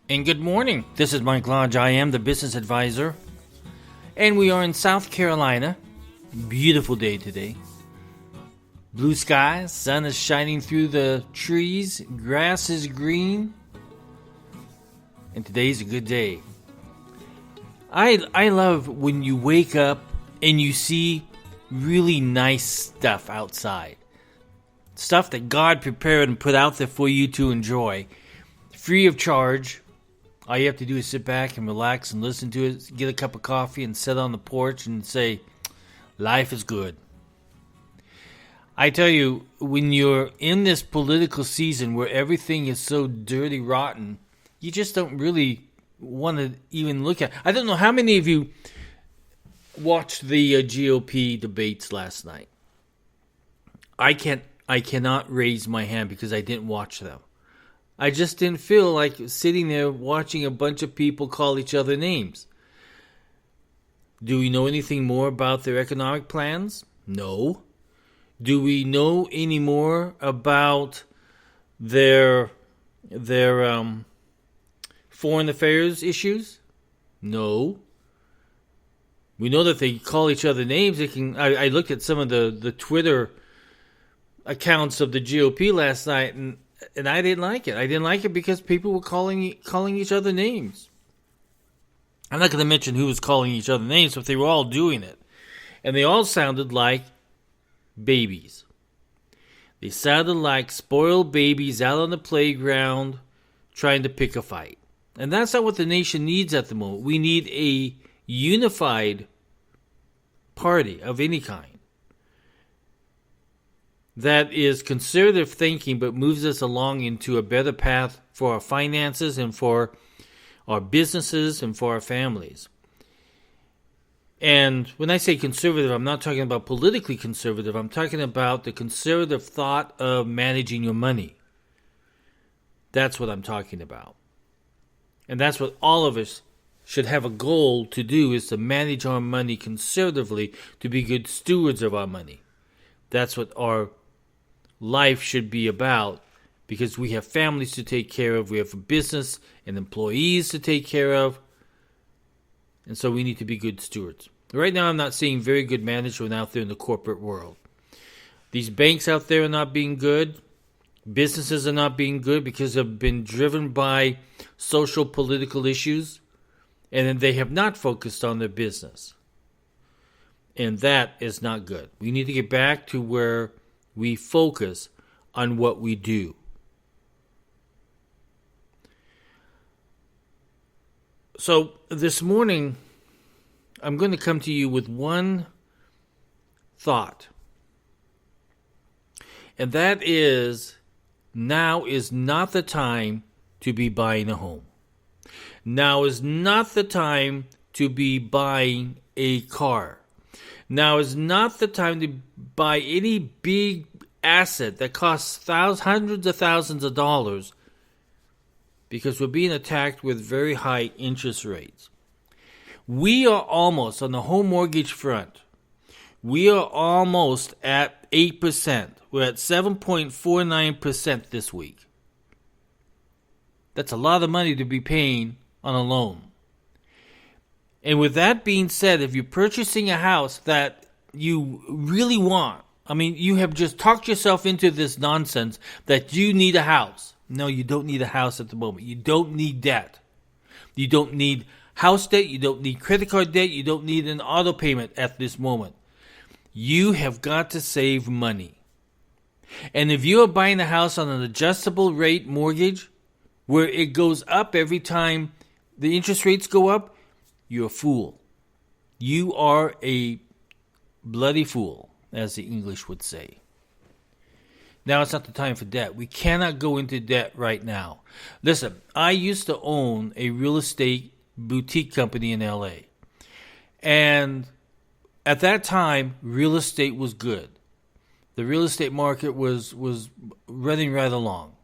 And good morning. This is Mike Lodge. I am the business advisor. And we are in South Carolina. Beautiful day today. Blue skies, sun is shining through the trees, grass is green. And today's a good day. I love when you wake up and you see really nice stuff outside. Stuff that God prepared and put out there for you to enjoy. Free of charge. All you have to do is sit back and relax and listen to it, get a cup of coffee and sit on the porch and say, life is good. I tell you, when you're in this political season where everything is so dirty, rotten, you just don't really want to even look at it. I don't know how many of you watched the GOP debates last night. I cannot raise my hand because I didn't watch them. I just didn't feel like sitting there watching a bunch of people call each other names. Do we know anything more about their economic plans? No. Do we know any more about their foreign affairs issues? No. We know that they call each other names. I looked at some of the Twitter accounts of the GOP last night, and I didn't like it. I didn't like it because people were calling each other names. I'm not going to mention who was calling each other names, but they were all doing it. And they all sounded like babies. They sounded like spoiled babies out on the playground trying to pick a fight. And that's not what the nation needs at the moment. We need a unified party of any kind that is conservative thinking but moves us along into a better path for our finances and for our businesses and for our families. And when I say conservative, I'm not talking about politically conservative. I'm talking about the conservative thought of managing your money. That's what I'm talking about. And that's what all of us should have a goal to do, is to manage our money conservatively, to be good stewards of our money. That's what our life should be about, because we have families to take care of, we have a business and employees to take care of, and so we need to be good stewards. Right now I'm not seeing very good management out there in the corporate world. These banks out there are not being good. Businesses are not being good because they've been driven by social political issues, and they have not focused on their business. And that is not good. We need to get back to where we focus on what we do. So this morning, I'm going to come to you with one thought. And that is, now is not the time to be buying a home. Now is not the time to be buying a car. Now is not the time to buy any big asset that costs hundreds of thousands of dollars, because we're being attacked with very high interest rates. We are almost, on the home mortgage front, we are almost at 8%. We're at 7.49% this week. That's a lot of money to be paying on a loan. And with that being said, if you're purchasing a house that you really want, I mean, you have just talked yourself into this nonsense that you need a house. No, you don't need a house at the moment. You don't need debt. You don't need house debt. You don't need credit card debt. You don't need an auto payment at this moment. You have got to save money. And if you are buying a house on an adjustable rate mortgage, where it goes up every time the interest rates go up, you're a fool. You are a bloody fool, as the English would say. Now it's not the time for debt. We cannot go into debt right now. Listen, I used to own a real estate boutique company in LA. And at that time, real estate was good. The real estate market was running right along.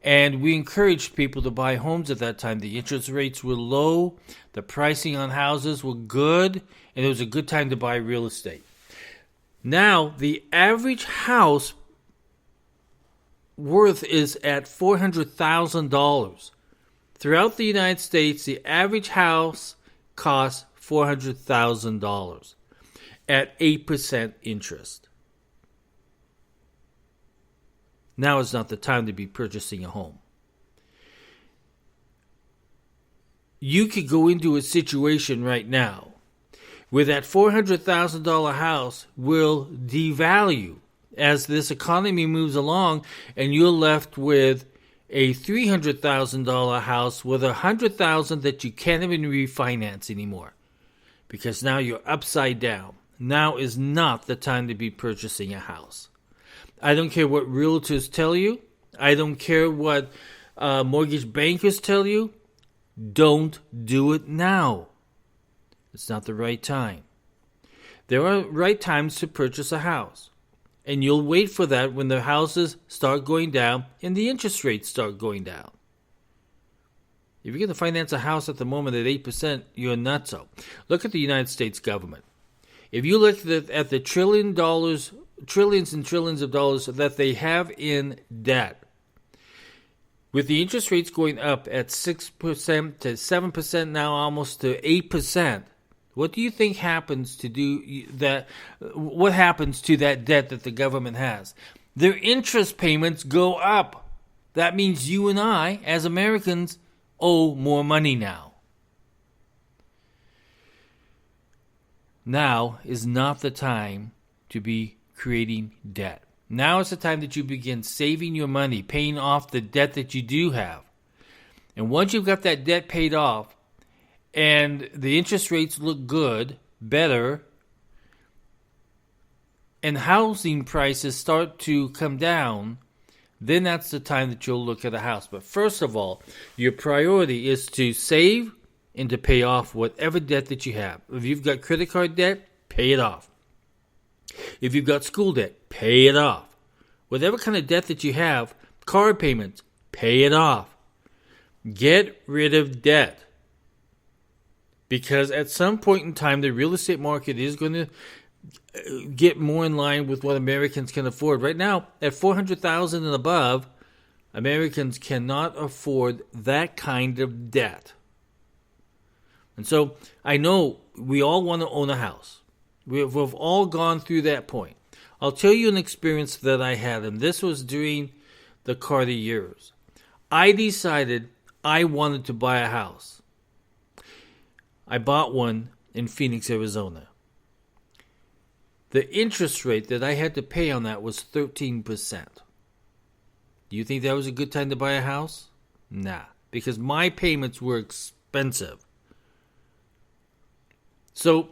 And we encouraged people to buy homes at that time. The interest rates were low, the pricing on houses were good, and it was a good time to buy real estate. Now, the average house worth is at $400,000. Throughout the United States, the average house costs $400,000 at 8% interest. Now is not the time to be purchasing a home. You could go into a situation right now where that $400,000 house will devalue as this economy moves along, and you're left with a $300,000 house with $100,000 that you can't even refinance anymore, because now you're upside down. Now is not the time to be purchasing a house. I don't care what realtors tell you. I don't care what mortgage bankers tell you. Don't do it now. It's not the right time. There are right times to purchase a house. And you'll wait for that when the houses start going down and the interest rates start going down. If you're going to finance a house at the moment at 8%, you're nutso. Look at the United States government. If you look at the trillions and trillions of dollars that they have in debt, with the interest rates going up at 6% to 7%, now almost to 8%, what do you think happens to do that? What happens to that debt that the government has? Their interest payments go up. That means you and I, as Americans, owe more money now. Now is not the time to be creating debt. Now is the time that you begin saving your money, paying off the debt that you do have. And once you've got that debt paid off, and the interest rates look good, better, and housing prices start to come down, then that's the time that you'll look at a house. But first of all, your priority is to save and to pay off whatever debt that you have. If you've got credit card debt, pay it off. If you've got school debt, pay it off. Whatever kind of debt that you have, card payments, pay it off. Get rid of debt. Because at some point in time, the real estate market is going to get more in line with what Americans can afford. Right now, at $400,000 and above, Americans cannot afford that kind of debt. And so I know we all want to own a house. We've all gone through that point. I'll tell you an experience that I had, and this was during the Carter years. I decided I wanted to buy a house. I bought one in Phoenix, Arizona. The interest rate that I had to pay on that was 13%. Do you think that was a good time to buy a house? Nah, because my payments were expensive. So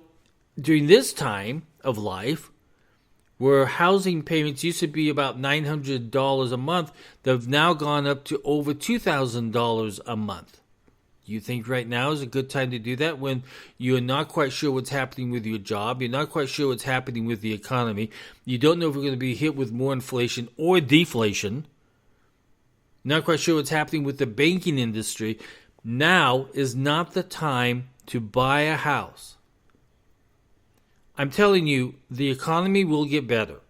during this time of life, where housing payments used to be about $900 a month, they've now gone up to over $2,000 a month. You think right now is a good time to do that when you're not quite sure what's happening with your job, you're not quite sure what's happening with the economy, you don't know if we're going to be hit with more inflation or deflation, not quite sure what's happening with the banking industry. Now is not the time to buy a house. I'm telling you, the economy will get better.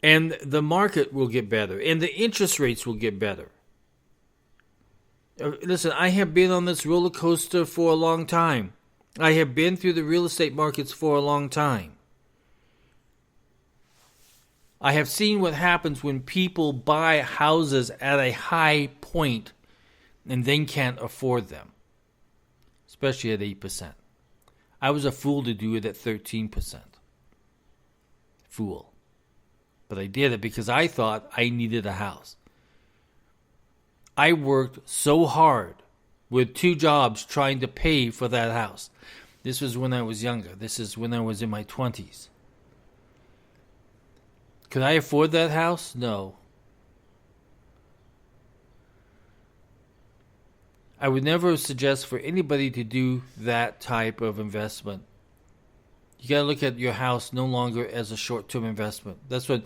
And the market will get better. And the interest rates will get better. Listen, I have been on this roller coaster for a long time. I have been through the real estate markets for a long time. I have seen what happens when people buy houses at a high point and then can't afford them, especially at 8%. I was a fool to do it at 13%. Fool. But I did it because I thought I needed a house. I worked so hard with 2 jobs trying to pay for that house. This was when I was younger. This is when I was in my 20s. Could I afford that house? No. I would never suggest for anybody to do that type of investment. You got to look at your house no longer as a short-term investment. That's what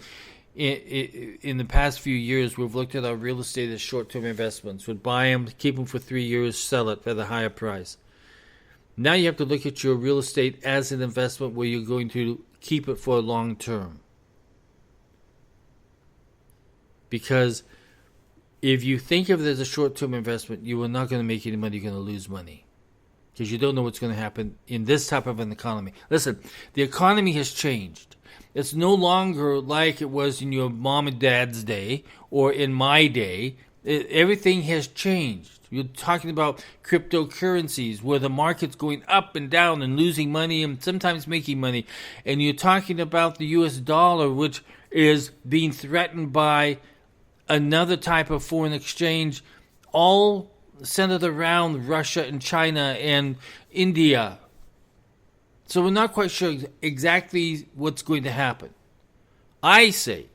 in the past few years, we've looked at our real estate as short-term investments. We'd buy them, keep them for 3 years, sell it at a higher price. Now you have to look at your real estate as an investment where you're going to keep it for a long term. Because if you think of it as a short-term investment, you are not going to make any money. You're going to lose money. Because you don't know what's going to happen in this type of an economy. Listen, the economy has changed. It's no longer like it was in your mom and dad's day or in my day. Everything has changed. You're talking about cryptocurrencies where the market's going up and down and losing money and sometimes making money. And you're talking about the US dollar, which is being threatened by another type of foreign exchange, all centered around Russia and China and India. So we're not quite sure exactly what's going to happen. I say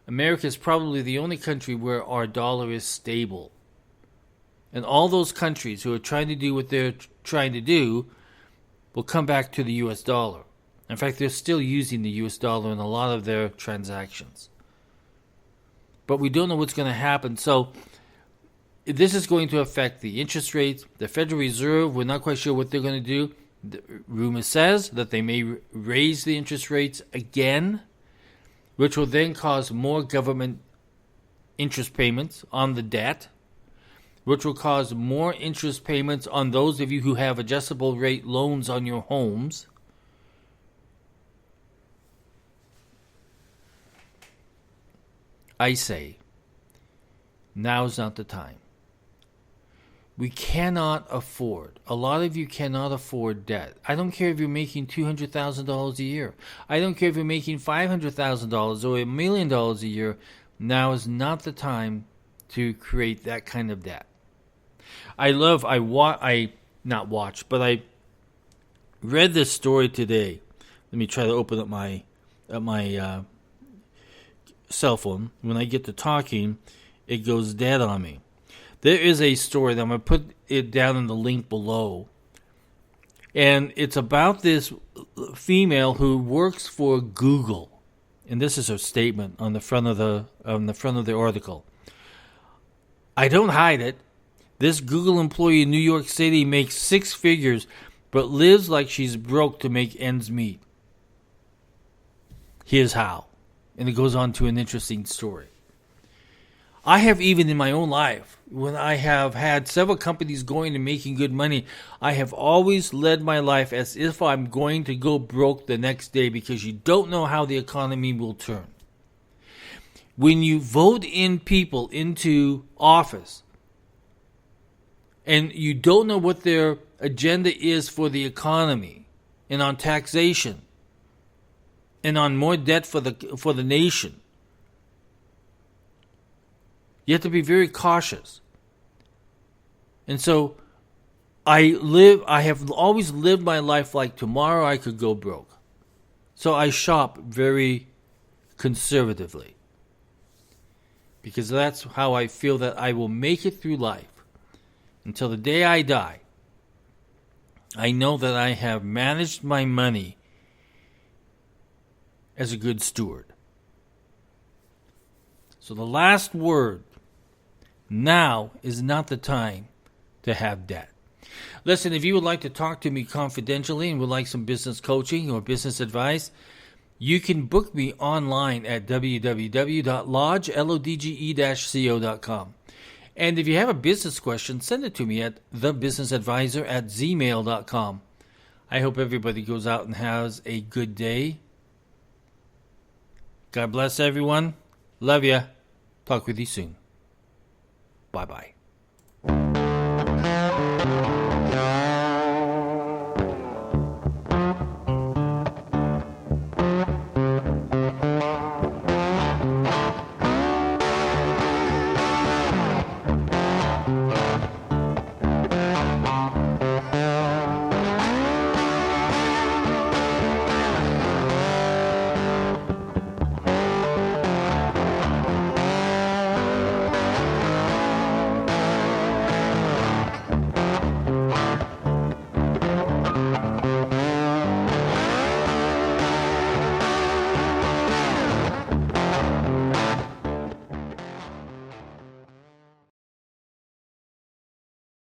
America is probably the only country where our dollar is stable. And all those countries who are trying to do what they're trying to do will come back to the US dollar. In fact, they're still using the US dollar in a lot of their transactions. But we don't know what's going to happen. So this is going to affect the interest rates. The Federal Reserve, we're not quite sure what they're going to do. The rumor says that they may raise the interest rates again, which will then cause more government interest payments on the debt, which will cause more interest payments on those of you who have adjustable rate loans on your homes. I say, now's not the time. We cannot afford, a lot of you cannot afford debt. I don't care if you're making $200,000 a year. I don't care if you're making $500,000 or $1 million a year. Now is not the time to create that kind of debt. I read this story today. Let me try to open up my cell phone. When I get to talking, it goes dead on me. There is a story that I'm going to put it down in the link below. And it's about this female who works for Google. And this is her statement on the front of the article. I don't hide it. This Google employee in New York City makes 6 figures, but lives like she's broke to make ends meet. Here's how. And it goes on to an interesting story. I have, even in my own life, when I have had several companies going and making good money, I have always led my life as if I'm going to go broke the next day, because you don't know how the economy will turn. When you vote in people into office and you don't know what their agenda is for the economy and on taxation and on more debt for the nation, you have to be very cautious. And so I have always lived my life like tomorrow I could go broke. So I shop very conservatively, because that's how I feel that I will make it through life. Until the day I die, I know that I have managed my money as a good steward. So the last word, now is not the time to have debt. Listen, if you would like to talk to me confidentially and would like some business coaching or business advice, you can book me online at www.lodge-co.com. And if you have a business question, send it to me at thebusinessadvisor@gmail.com. I hope everybody goes out and has a good day. God bless everyone. Love ya. Talk with you soon. Bye-bye.